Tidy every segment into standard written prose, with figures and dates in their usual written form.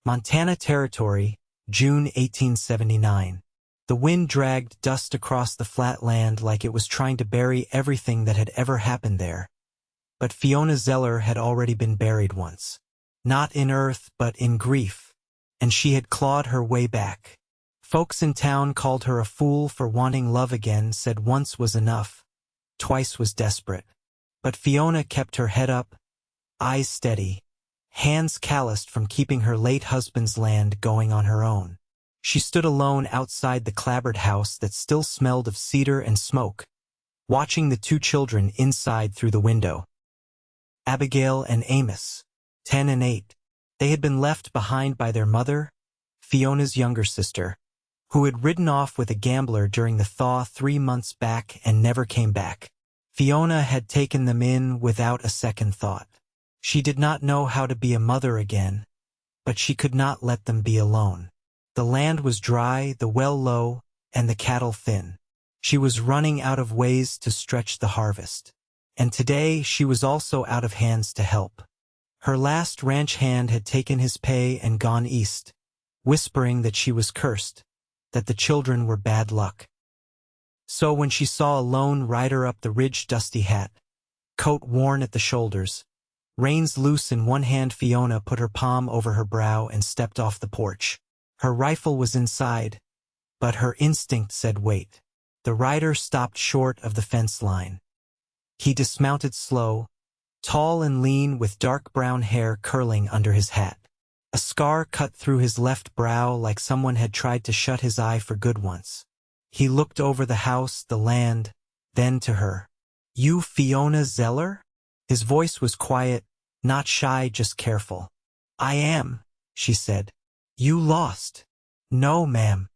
Montana Territory, June 1879. The wind dragged dust across the flat land like it was trying to bury everything that had ever happened there. But Fiona Zeller had already been buried once. Not in earth, but in grief. And she had clawed her way back. Folks in town called her a fool for wanting love again, said once was enough, twice was desperate. But Fiona kept her head up, eyes steady, hands calloused from keeping her late husband's land going on her own. She stood alone outside the clapboard house that still smelled of cedar and smoke, watching the two children inside through the window. Abigail and Amos, 10 and 8. They had been left behind by their mother, Fiona's younger sister, who had ridden off with a gambler during the thaw 3 months back and never came back. Fiona had taken them in without a second thought. She did not know how to be a mother again, but she could not let them be alone. The land was dry, the well low, and the cattle thin. She was running out of ways to stretch the harvest. And today she was also out of hands to help. Her last ranch hand had taken his pay and gone east, whispering that she was cursed, that the children were bad luck. So when she saw a lone rider up the ridge, dusty hat, coat worn at the shoulders, reins loose in one hand, Fiona put her palm over her brow and stepped off the porch. Her rifle was inside, but her instinct said wait. The rider stopped short of the fence line. He dismounted slow, tall and lean with dark brown hair curling under his hat. A scar cut through his left brow like someone had tried to shut his eye for good once. He looked over the house, the land, then to her. "You Fiona Zeller?" His voice was quiet, not shy, just careful. "I am," she said. "You lost?" "No, ma'am."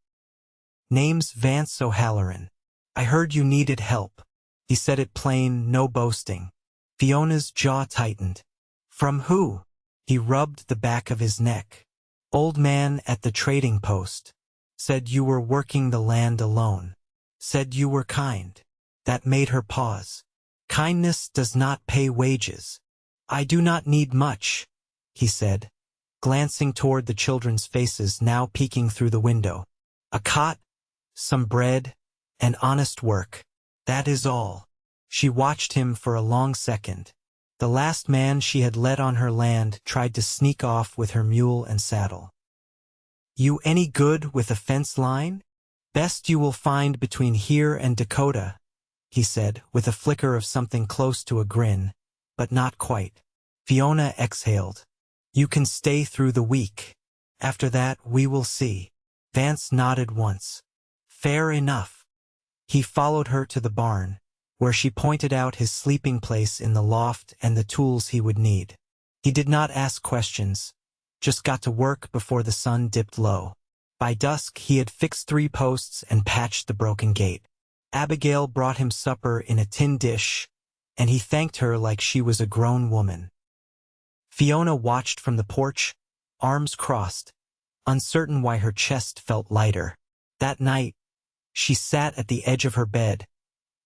"Name's Vance O'Halleran. I heard you needed help." He said it plain, no boasting. Fiona's jaw tightened. "From who?" He rubbed the back of his neck. "Old man at the trading post. Said you were working the land alone. Said you were kind." That made her pause. "Kindness does not pay wages." "I do not need much," he said, glancing toward the children's faces now peeking through the window. "A cot, some bread, and honest work. That is all." She watched him for a long second. The last man she had let on her land tried to sneak off with her mule and saddle. "You any good with a fence line? Best you will find between here and Dakota," he said, with a flicker of something close to a grin, but not quite. Fiona exhaled. "You can stay through the week. After that, we will see." Vance nodded once. "Fair enough." He followed her to the barn, where she pointed out his sleeping place in the loft and the tools he would need. He did not ask questions, just got to work before the sun dipped low. By dusk, he had fixed 3 posts and patched the broken gate. Abigail brought him supper in a tin dish, and he thanked her like she was a grown woman. Fiona watched from the porch, arms crossed, uncertain why her chest felt lighter. That night, she sat at the edge of her bed,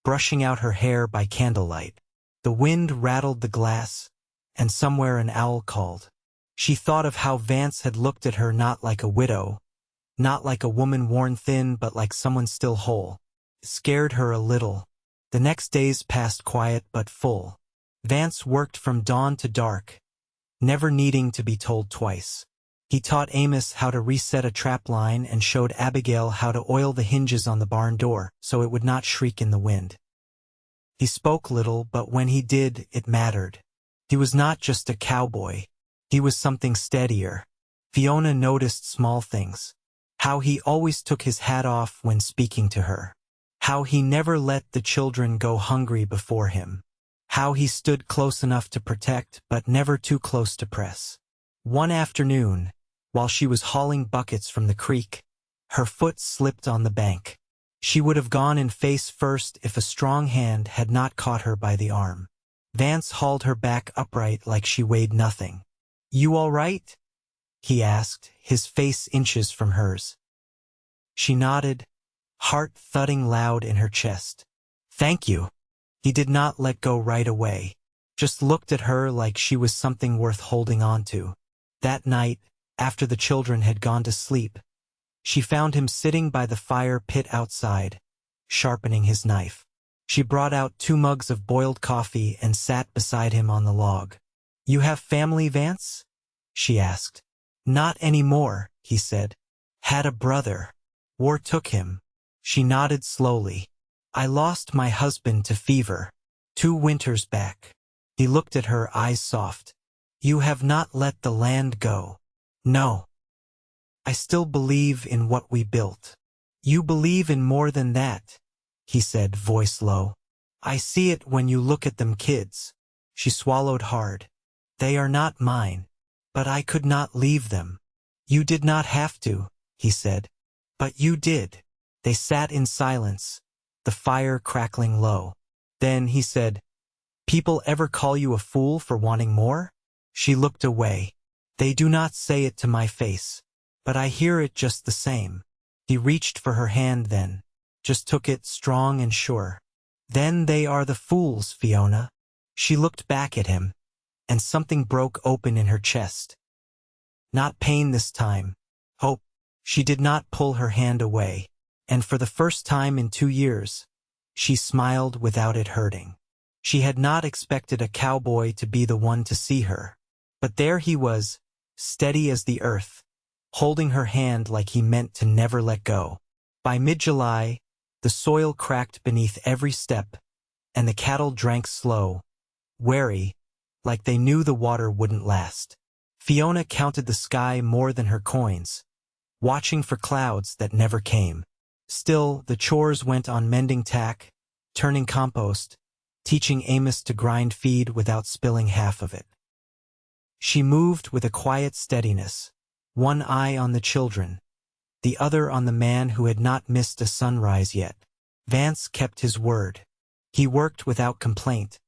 brushing out her hair by candlelight. The wind rattled the glass, and somewhere an owl called. She thought of how Vance had looked at her, not like a widow, not like a woman worn thin, but like someone still whole. It scared her a little. The next days passed quiet but full. Vance worked from dawn to dark, never needing to be told twice. He taught Amos how to reset a trap line and showed Abigail how to oil the hinges on the barn door so it would not shriek in the wind. He spoke little, but when he did, it mattered. He was not just a cowboy. He was something steadier. Fiona noticed small things. How he always took his hat off when speaking to her. How he never let the children go hungry before him. How he stood close enough to protect, but never too close to press. One afternoon, while she was hauling buckets from the creek, her foot slipped on the bank. She would have gone in face first if a strong hand had not caught her by the arm. Vance hauled her back upright like she weighed nothing. "You all right?" he asked, his face inches from hers. She nodded, heart thudding loud in her chest. "Thank you." He did not let go right away, just looked at her like she was something worth holding on to. That night, After the children had gone to sleep, she found him sitting by the fire pit outside, sharpening his knife. She brought out 2 mugs of boiled coffee and sat beside him on the log. "You have family, Vance?" she asked. "Not anymore," he said. "Had a brother. War took him." She nodded slowly. "I lost my husband to fever 2 winters back." He looked at her, eyes soft. "You have not let the land go." "No. I still believe in what we built." "You believe in more than that," he said, voice low. "I see it when you look at them kids." She swallowed hard. "They are not mine. But I could not leave them." "You did not have to," he said. "But you did." They sat in silence, the fire crackling low. Then he said, "People ever call you a fool for wanting more?" She looked away. "They do not say it to my face, but I hear it just the same." He reached for her hand then, just took it strong and sure. "Then they are the fools, Fiona." She looked back at him, and something broke open in her chest. Not pain this time, hope. She did not pull her hand away, and for the first time in 2 years, she smiled without it hurting. She had not expected a cowboy to be the one to see her, but there he was, steady as the earth, holding her hand like he meant to never let go. By mid-July, the soil cracked beneath every step, and the cattle drank slow, wary, like they knew the water wouldn't last. Fiona counted the sky more than her coins, watching for clouds that never came. Still, the chores went on: mending tack, turning compost, teaching Amos to grind feed without spilling half of it. She moved with a quiet steadiness, one eye on the children, the other on the man who had not missed a sunrise yet. Vance kept his word. He worked without complaint,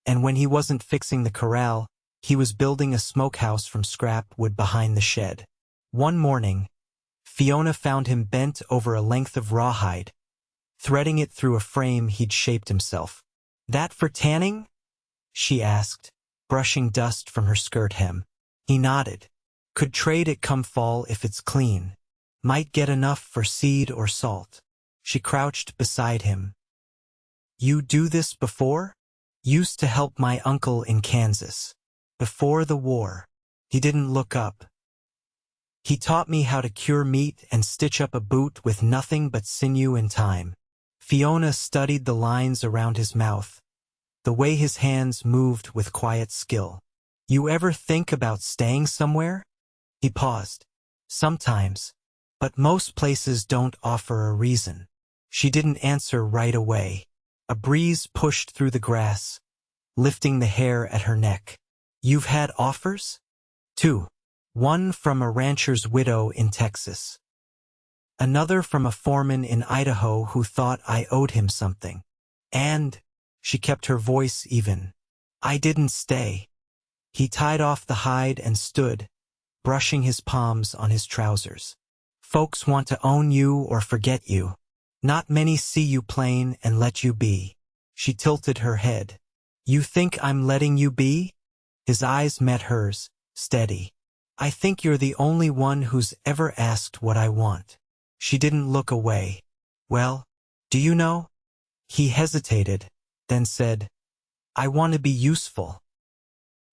and when he wasn't fixing the corral, he was building a smokehouse from scrap wood behind the shed. One morning, Fiona found him bent over a length of rawhide, threading it through a frame he'd shaped himself. "That for tanning?" she asked, brushing dust from her skirt hem. He nodded. "Could trade it come fall if it's clean. Might get enough for seed or salt." She crouched beside him. "You do this before?" "Used to help my uncle in Kansas. Before the war." He didn't look up. "He taught me how to cure meat and stitch up a boot with nothing but sinew and time." Fiona studied the lines around his mouth, the way his hands moved with quiet skill. "You ever think about staying somewhere?" He paused. "Sometimes, but most places don't offer a reason." She didn't answer right away. A breeze pushed through the grass, lifting the hair at her neck. "You've had offers?" "2. One from a rancher's widow in Texas. Another from a foreman in Idaho who thought I owed him something. And," she kept her voice even, "I didn't stay." He tied off the hide and stood, brushing his palms on his trousers. "Folks want to own you or forget you. Not many see you plain and let you be." She tilted her head. "You think I'm letting you be?" His eyes met hers, steady. "I think you're the only one who's ever asked what I want." She didn't look away. "Well, do you know?" He hesitated, then said, "I want to be useful.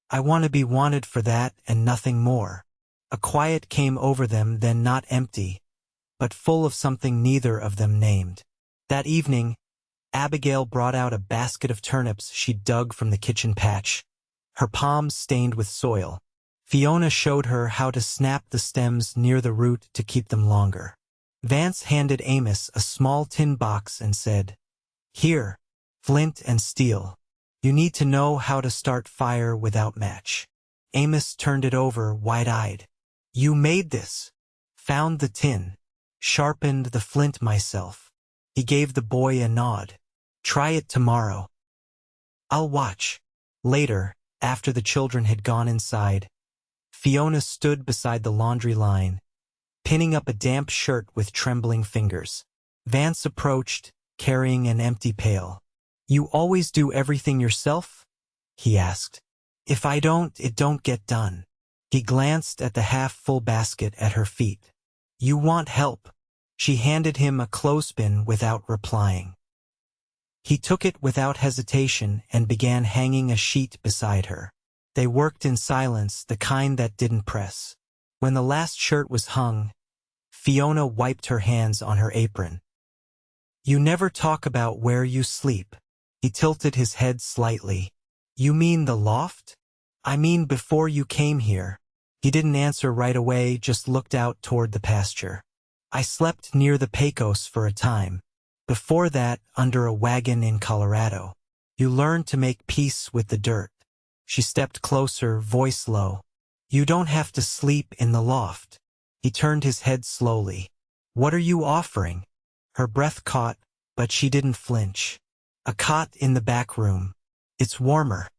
I want to be wanted for that and nothing more." A quiet came over them, then, not empty, but full of something neither of them named. That evening, Abigail brought out a basket of turnips she'd dug from the kitchen patch, her palms stained with soil. Fiona showed her how to snap the stems near the root to keep them longer. Vance handed Amos a small tin box and said, "Here, flint and steel. You need to know how to start fire without match." Amos turned it over, wide-eyed. "You made this?" "Found the tin. Sharpened the flint myself." He gave the boy a nod. "Try it tomorrow." "I'll watch." Later, after the children had gone inside, Fiona stood beside the laundry line, pinning up a damp shirt with trembling fingers. Vance approached, carrying an empty pail. "You always do everything yourself?" he asked. "If I don't, it don't get done." He glanced at the half-full basket at her feet. "You want help?" She handed him a clothespin without replying. He took it without hesitation and began hanging a sheet beside her. They worked in silence, the kind that didn't press. When the last shirt was hung, Fiona wiped her hands on her apron. "You never talk about where you sleep." He tilted his head slightly. "You mean the loft?" "I mean before you came here." He didn't answer right away, just looked out toward the pasture. "I slept near the Pecos for a time. Before that, under a wagon in Colorado. You learn to make peace with the dirt." She stepped closer, voice low. "You don't have to sleep in the loft." He turned his head slowly. "What are you offering?" Her breath caught, but she didn't flinch. "A cot in the back room. It's warmer.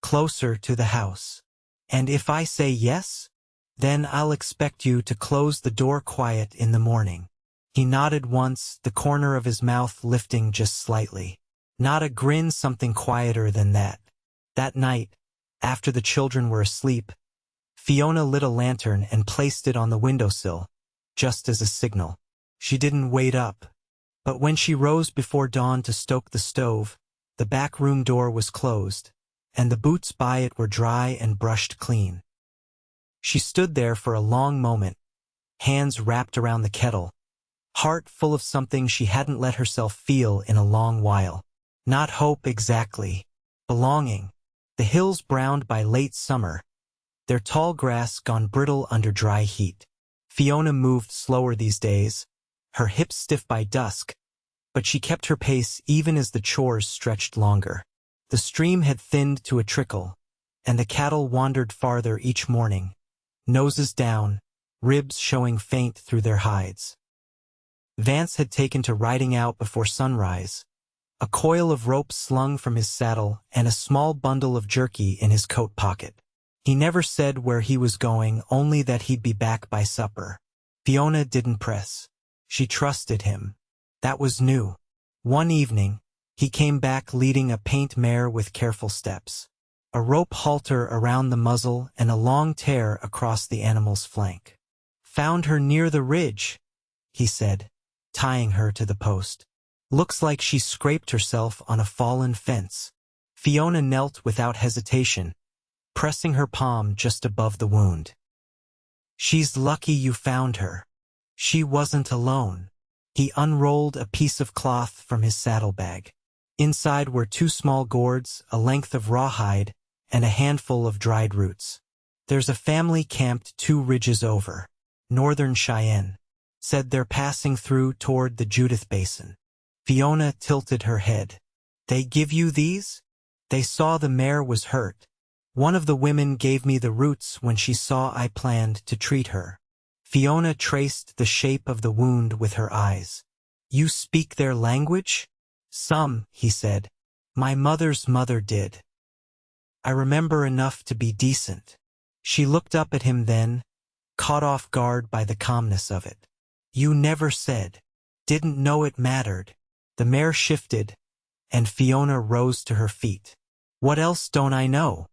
Closer to the house. And if I say yes, then I'll expect you to close the door quiet in the morning." He nodded once, the corner of his mouth lifting just slightly. Not a grin, something quieter than that. That night, after the children were asleep, Fiona lit a lantern and placed it on the windowsill, just as a signal. She didn't wait up. But when she rose before dawn to stoke the stove, the back room door was closed, and the boots by it were dry and brushed clean. She stood there for a long moment, hands wrapped around the kettle, heart full of something she hadn't let herself feel in a long while. Not hope exactly. Belonging. The hills browned by late summer, their tall grass gone brittle under dry heat. Fiona moved slower these days, her hips stiff by dusk, but she kept her pace even as the chores stretched longer. The stream had thinned to a trickle, and the cattle wandered farther each morning, noses down, ribs showing faint through their hides. Vance had taken to riding out before sunrise, a coil of rope slung from his saddle and a small bundle of jerky in his coat pocket. He never said where he was going, only that he'd be back by supper. Fiona didn't press. She trusted him. That was new. One evening, he came back leading a paint mare with careful steps, a rope halter around the muzzle and a long tear across the animal's flank. "Found her near the ridge," he said, tying her to the post. "Looks like she scraped herself on a fallen fence." Fiona knelt without hesitation, pressing her palm just above the wound. "She's lucky you found her. She wasn't alone." He unrolled a piece of cloth from his saddlebag. Inside were 2 small gourds, a length of rawhide, and a handful of dried roots. "There's a family camped 2 ridges over. Northern Cheyenne. Said they're passing through toward the Judith Basin." Fiona tilted her head. "They give you these?" "They saw the mare was hurt. One of the women gave me the roots when she saw I planned to treat her." Fiona traced the shape of the wound with her eyes. "You speak their language?" "Some," he said. "My mother's mother did. I remember enough to be decent." She looked up at him then, caught off guard by the calmness of it. "You never said. Didn't know it mattered." The mare shifted, and Fiona rose to her feet. "What else don't I know?"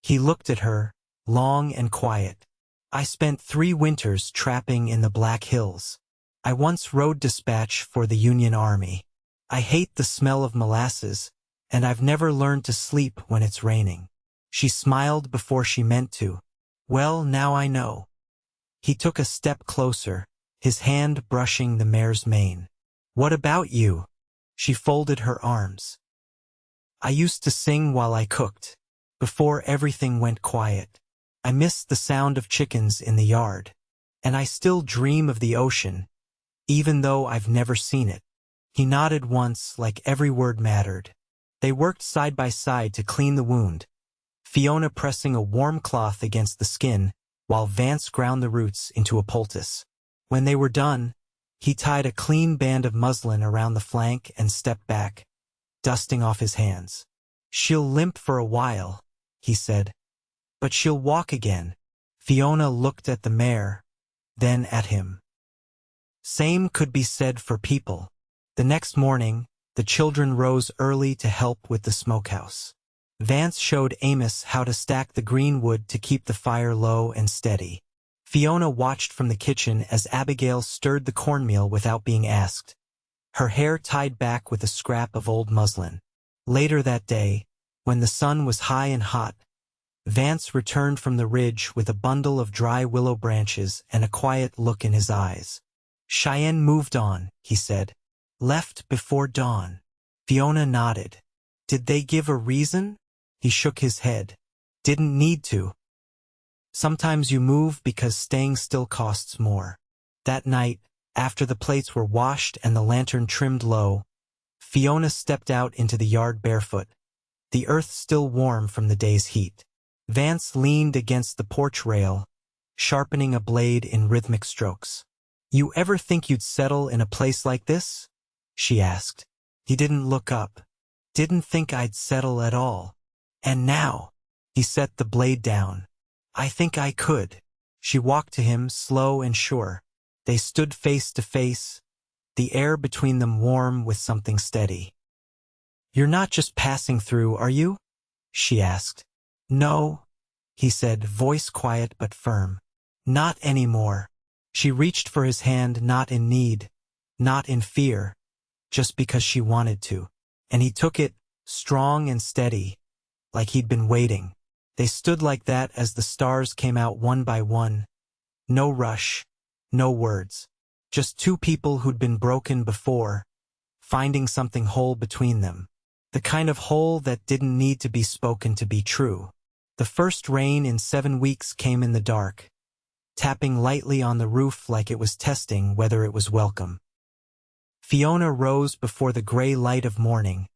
He looked at her, long and quiet. "I spent 3 winters trapping in the Black Hills. I once rode dispatch for the Union Army. I hate the smell of molasses, and I've never learned to sleep when it's raining." She smiled before she meant to. "Well, now I know." He took a step closer, his hand brushing the mare's mane. "What about you?" She folded her arms. "I used to sing while I cooked, before everything went quiet. I miss the sound of chickens in the yard. And I still dream of the ocean, even though I've never seen it." He nodded once, like every word mattered. They worked side by side to clean the wound, Fiona pressing a warm cloth against the skin, while Vance ground the roots into a poultice. When they were done, he tied a clean band of muslin around the flank and stepped back, dusting off his hands. "She'll limp for a while," he said, "but she'll walk again." Fiona looked at the mare, then at him. Same could be said for people. The next morning, the children rose early to help with the smokehouse. Vance showed Amos how to stack the green wood to keep the fire low and steady. Fiona watched from the kitchen as Abigail stirred the cornmeal without being asked, her hair tied back with a scrap of old muslin. Later that day, when the sun was high and hot, Vance returned from the ridge with a bundle of dry willow branches and a quiet look in his eyes. "Cheyenne moved on," he said. "Left before dawn." Fiona nodded. "Did they give a reason?" He shook his head. "Didn't need to. Sometimes you move because staying still costs more." That night, after the plates were washed and the lantern trimmed low, Fiona stepped out into the yard barefoot, the earth still warm from the day's heat. Vance leaned against the porch rail, sharpening a blade in rhythmic strokes. "You ever think you'd settle in a place like this?" she asked. He didn't look up. "Didn't think I'd settle at all. And now," he set the blade down, "I think I could." She walked to him, slow and sure. They stood face to face, the air between them warm with something steady. "You're not just passing through, are you?" she asked. "No," he said, voice quiet but firm. "Not anymore." She reached for his hand, not in need, not in fear, just because she wanted to. And he took it, strong and steady, like he'd been waiting. They stood like that as the stars came out one by one. No rush, no words. Just two people who'd been broken before, finding something whole between them. The kind of whole that didn't need to be spoken to be true. The first rain in 7 weeks came in the dark, tapping lightly on the roof like it was testing whether it was welcome. Fiona rose before the gray light of morning,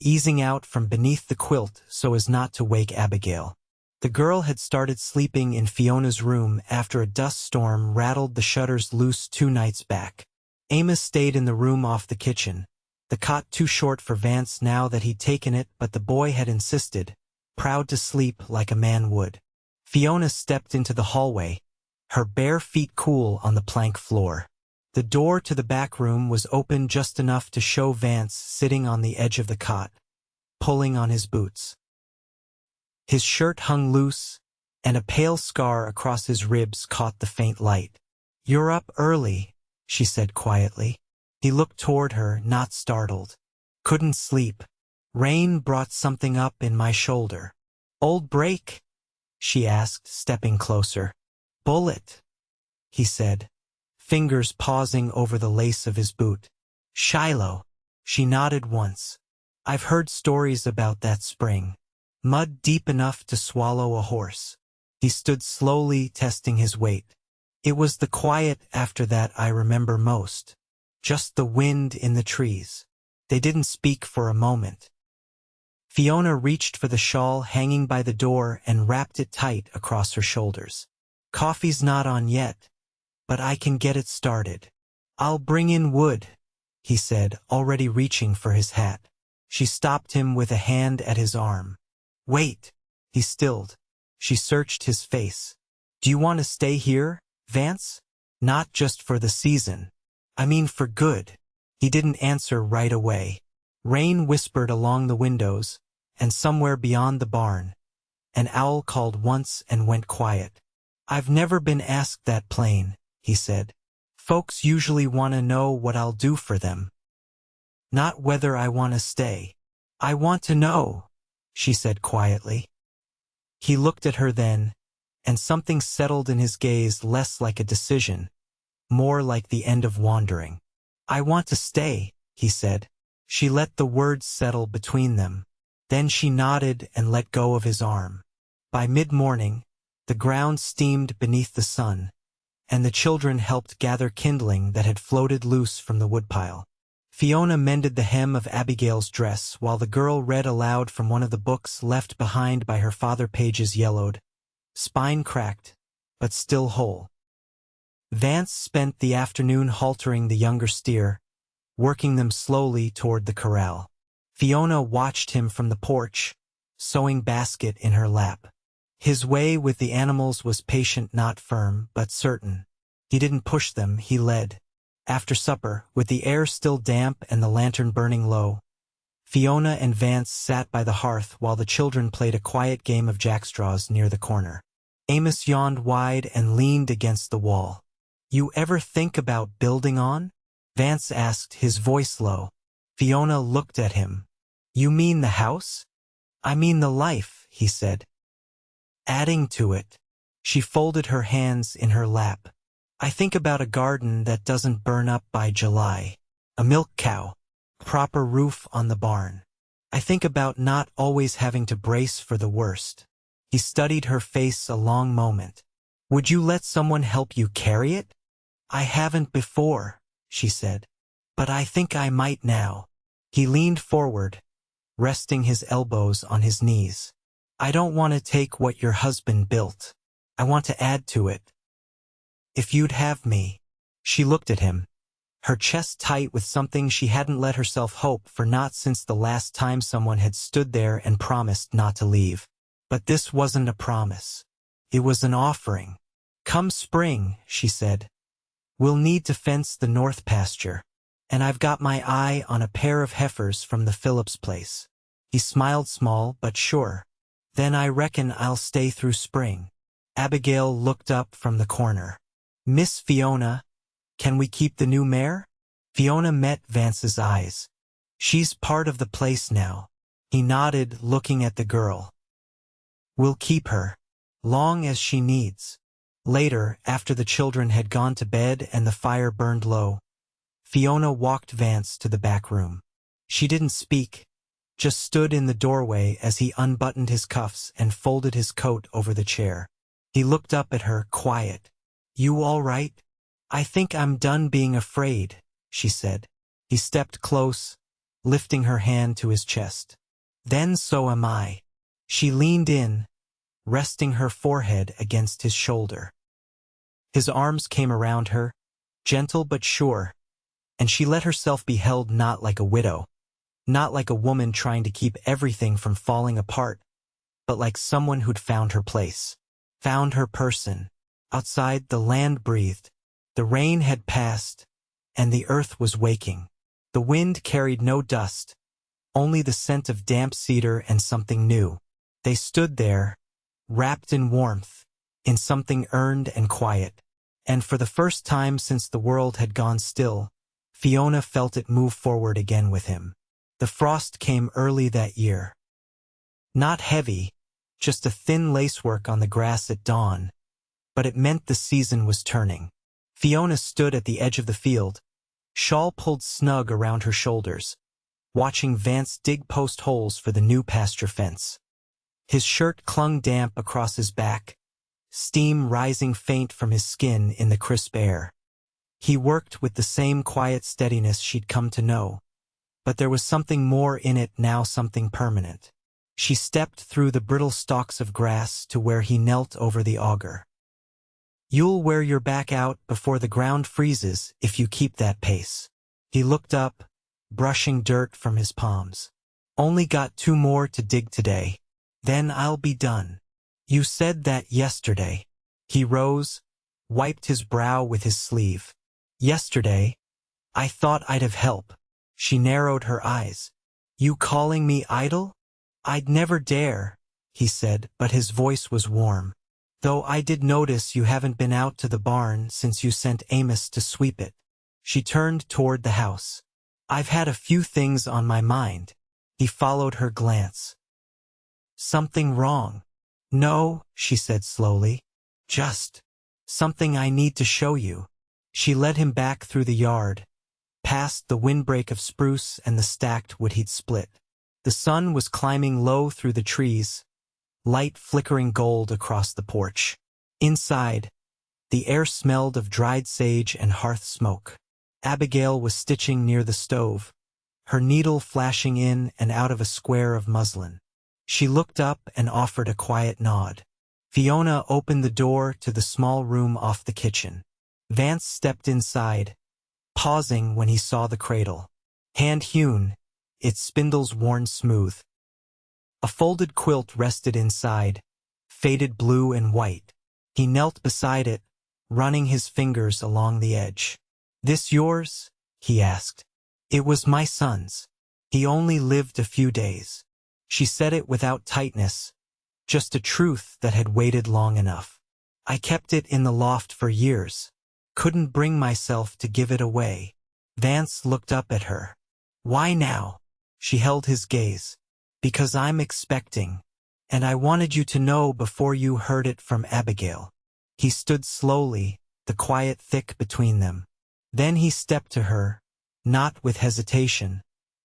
easing out from beneath the quilt so as not to wake Abigail. The girl had started sleeping in Fiona's room after a dust storm rattled the shutters loose 2 nights back. Amos stayed in the room off the kitchen, the cot too short for Vance now that he'd taken it, but the boy had insisted, proud to sleep like a man would. Fiona stepped into the hallway, her bare feet cool on the plank floor. The door to the back room was open just enough to show Vance sitting on the edge of the cot, pulling on his boots. His shirt hung loose, and a pale scar across his ribs caught the faint light. "You're up early," she said quietly. He looked toward her, not startled. "Couldn't sleep. Rain brought something up in my shoulder." "Old break?" she asked, stepping closer. "Bullet," he said, fingers pausing over the lace of his boot. "Shiloh." She nodded once. "I've heard stories about that spring. Mud deep enough to swallow a horse." He stood slowly, testing his weight. "It was the quiet after that I remember most. Just the wind in the trees." They didn't speak for a moment. Fiona reached for the shawl hanging by the door and wrapped it tight across her shoulders. "Coffee's not on yet, but I can get it started." "I'll bring in wood," he said, already reaching for his hat. She stopped him with a hand at his arm. "Wait." He stilled. She searched his face. "Do you want to stay here, Vance? Not just for the season. I mean for good." He didn't answer right away. Rain whispered along the windows, and somewhere beyond the barn, an owl called once and went quiet. "I've never been asked that plain," he said. "Folks usually want to know what I'll do for them. Not whether I want to stay." "I want to know," she said quietly. He looked at her then, and something settled in his gaze, less like a decision, more like the end of wandering. "I want to stay," he said. She let the words settle between them. Then she nodded and let go of his arm. By mid-morning, the ground steamed beneath the sun, and the children helped gather kindling that had floated loose from the woodpile. Fiona mended the hem of Abigail's dress while the girl read aloud from one of the books left behind by her father. Pages yellowed, spine cracked, but still whole. Vance spent the afternoon haltering the younger steer, working them slowly toward the corral. Fiona watched him from the porch, sewing basket in her lap. His way with the animals was patient, not firm, but certain. He didn't push them, he led. After supper, with the air still damp and the lantern burning low, Fiona and Vance sat by the hearth while the children played a quiet game of jackstraws near the corner. Amos yawned wide and leaned against the wall. "You ever think about building on?" Vance asked, his voice low. Fiona looked at him. "You mean the house?" "I mean the life," he said. "Adding to it." She folded her hands in her lap. "I think about a garden that doesn't burn up by July. A milk cow. Proper roof on the barn. I think about not always having to brace for the worst." He studied her face a long moment. "Would you let someone help you carry it?" "I haven't before," she said. "But I think I might now." He leaned forward, resting his elbows on his knees. "I don't want to take what your husband built. I want to add to it. If you'd have me." She looked at him, her chest tight with something she hadn't let herself hope for not since the last time someone had stood there and promised not to leave. But this wasn't a promise. It was an offering. "Come spring," she said, "we'll need to fence the north pasture. And I've got my eye on a pair of heifers from the Phillips place." He smiled small but sure. "Then I reckon I'll stay through spring." Abigail looked up from the corner. "Miss Fiona, can we keep the new mare?" Fiona met Vance's eyes. "She's part of the place now." He nodded, looking at the girl. "We'll keep her. Long as she needs." Later, after the children had gone to bed and the fire burned low, Fiona walked Vance to the back room. She didn't speak, just stood in the doorway as he unbuttoned his cuffs and folded his coat over the chair. He looked up at her, quiet. "You all right?" "I think I'm done being afraid," she said. He stepped close, lifting her hand to his chest. "Then so am I." She leaned in, resting her forehead against his shoulder. His arms came around her, gentle but sure, and she let herself be held not like a widow, not like a woman trying to keep everything from falling apart, but like someone who'd found her place, found her person. Outside, the land breathed. The rain had passed, and the earth was waking. The wind carried no dust, only the scent of damp cedar and something new. They stood there, wrapped in warmth, in something earned and quiet. And for the first time since the world had gone still, Fiona felt it move forward again with him. The frost came early that year. Not heavy, just a thin lacework on the grass at dawn, but it meant the season was turning. Fiona stood at the edge of the field, shawl pulled snug around her shoulders, watching Vance dig post holes for the new pasture fence. His shirt clung damp across his back, steam rising faint from his skin in the crisp air. He worked with the same quiet steadiness she'd come to know, but there was something more in it now, something permanent. She stepped through the brittle stalks of grass to where he knelt over the auger. "You'll wear your back out before the ground freezes if you keep that pace." He looked up, brushing dirt from his palms. "Only got 2 more to dig today. Then I'll be done." "You said that yesterday." He rose, wiped his brow with his sleeve. "Yesterday, I thought I'd have help." She narrowed her eyes. "You calling me idle?" "I'd never dare," he said, but his voice was warm. "Though I did notice you haven't been out to the barn since you sent Amos to sweep it." She turned toward the house. "I've had a few things on my mind." He followed her glance. "Something wrong?" "No," she said slowly. "Just something I need to show you." She led him back through the yard, past the windbreak of spruce and the stacked wood he'd split. The sun was climbing low through the trees, light flickering gold across the porch. Inside, the air smelled of dried sage and hearth smoke. Abigail was stitching near the stove, her needle flashing in and out of a square of muslin. She looked up and offered a quiet nod. Fiona opened the door to the small room off the kitchen. Vance stepped inside, pausing when he saw the cradle. Hand-hewn, its spindles worn smooth. A folded quilt rested inside, faded blue and white. He knelt beside it, running his fingers along the edge. "This yours?" he asked. "It was my son's." He only lived a few days. She said it without tightness, just a truth that had waited long enough. I kept it in the loft for years. Couldn't bring myself to give it away. Vance looked up at her. Why now? She held his gaze. Because I'm expecting. And I wanted you to know before you heard it from Abigail. He stood slowly, the quiet thick between them. Then he stepped to her, not with hesitation,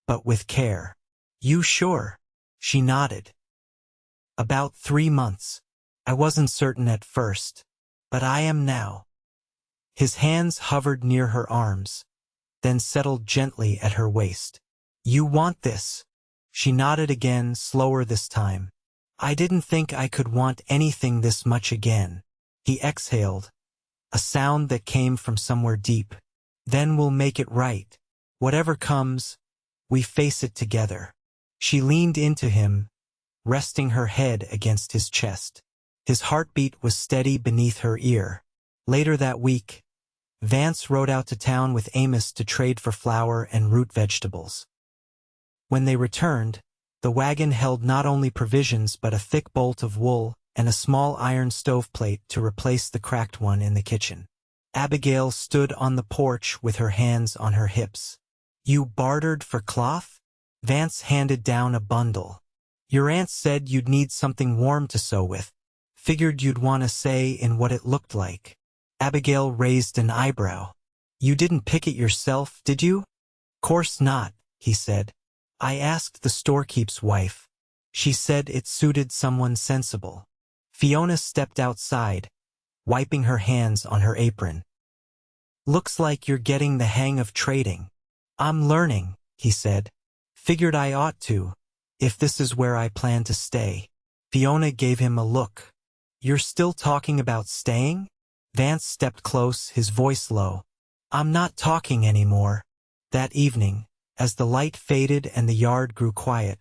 but with care. You sure? She nodded. About 3 months. I wasn't certain at first, but I am now. His hands hovered near her arms, then settled gently at her waist. You want this? She nodded again, slower this time. I didn't think I could want anything this much again. He exhaled, a sound that came from somewhere deep. Then we'll make it right. Whatever comes, we face it together. She leaned into him, resting her head against his chest. His heartbeat was steady beneath her ear. Later that week, Vance rode out to town with Amos to trade for flour and root vegetables. When they returned, the wagon held not only provisions but a thick bolt of wool and a small iron stoveplate to replace the cracked one in the kitchen. Abigail stood on the porch with her hands on her hips. You bartered for cloth? Vance handed down a bundle. Your aunt said you'd need something warm to sew with. Figured you'd want to say in what it looked like. Abigail raised an eyebrow. You didn't pick it yourself, did you? Course not, he said. I asked the storekeep's wife. She said it suited someone sensible. Fiona stepped outside, wiping her hands on her apron. Looks like you're getting the hang of trading. I'm learning, he said. Figured I ought to, if this is where I plan to stay. Fiona gave him a look. You're still talking about staying? Vance stepped close, his voice low. I'm not talking anymore. That evening, as the light faded and the yard grew quiet,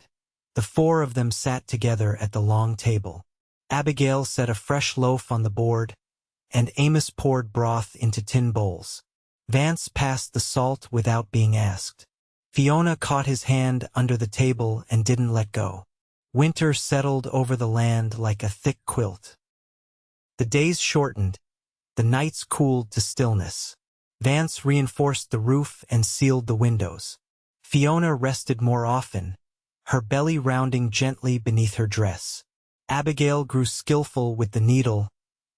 the 4 of them sat together at the long table. Abigail set a fresh loaf on the board, and Amos poured broth into tin bowls. Vance passed the salt without being asked. Fiona caught his hand under the table and didn't let go. Winter settled over the land like a thick quilt. The days shortened, the nights cooled to stillness. Vance reinforced the roof and sealed the windows. Fiona rested more often, her belly rounding gently beneath her dress. Abigail grew skillful with the needle,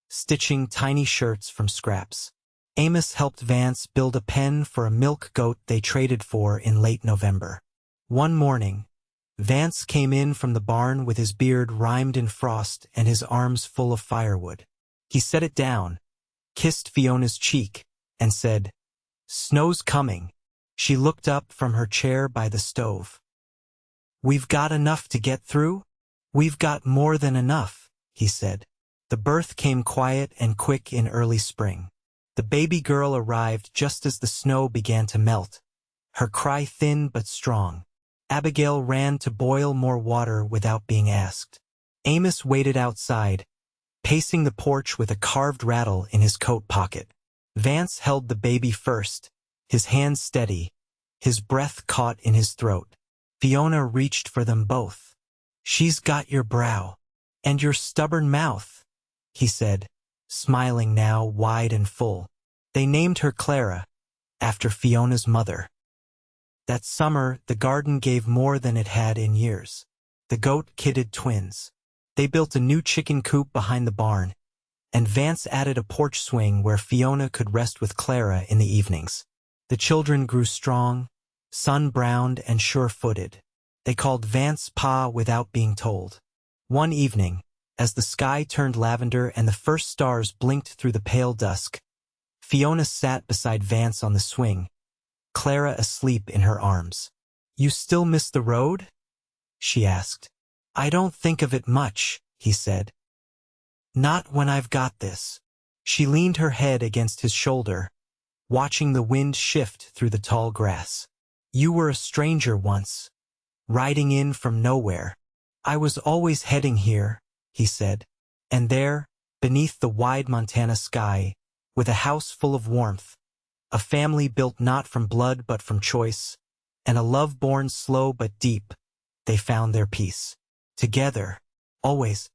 stitching tiny shirts from scraps. Amos helped Vance build a pen for a milk goat they traded for in late November. One morning, Vance came in from the barn with his beard rimed in frost and his arms full of firewood. He set it down, kissed Fiona's cheek, and said, Snow's coming. She looked up from her chair by the stove. We've got enough to get through? We've got more than enough, he said. The birth came quiet and quick in early spring. The baby girl arrived just as the snow began to melt, her cry thin but strong. Abigail ran to boil more water without being asked. Amos waited outside, pacing the porch with a carved rattle in his coat pocket. Vance held the baby first, his hands steady, his breath caught in his throat. Fiona reached for them both. She's got your brow. And your stubborn mouth, he said, smiling now wide and full. They named her Clara, after Fiona's mother. That summer, the garden gave more than it had in years. The goat-kidded twins. They built a new chicken coop behind the barn, and Vance added a porch swing where Fiona could rest with Clara in the evenings. The children grew strong, sun-browned and sure-footed. They called Vance Pa without being told. One evening, as the sky turned lavender and the first stars blinked through the pale dusk, Fiona sat beside Vance on the swing, Clara asleep in her arms. You still miss the road? She asked. I don't think of it much, he said. Not when I've got this. She leaned her head against his shoulder, watching the wind shift through the tall grass. You were a stranger once, riding in from nowhere. I was always heading here, he said. And there, beneath the wide Montana sky, with a house full of warmth, a family built not from blood but from choice, and a love born slow but deep, they found their peace. Together, always,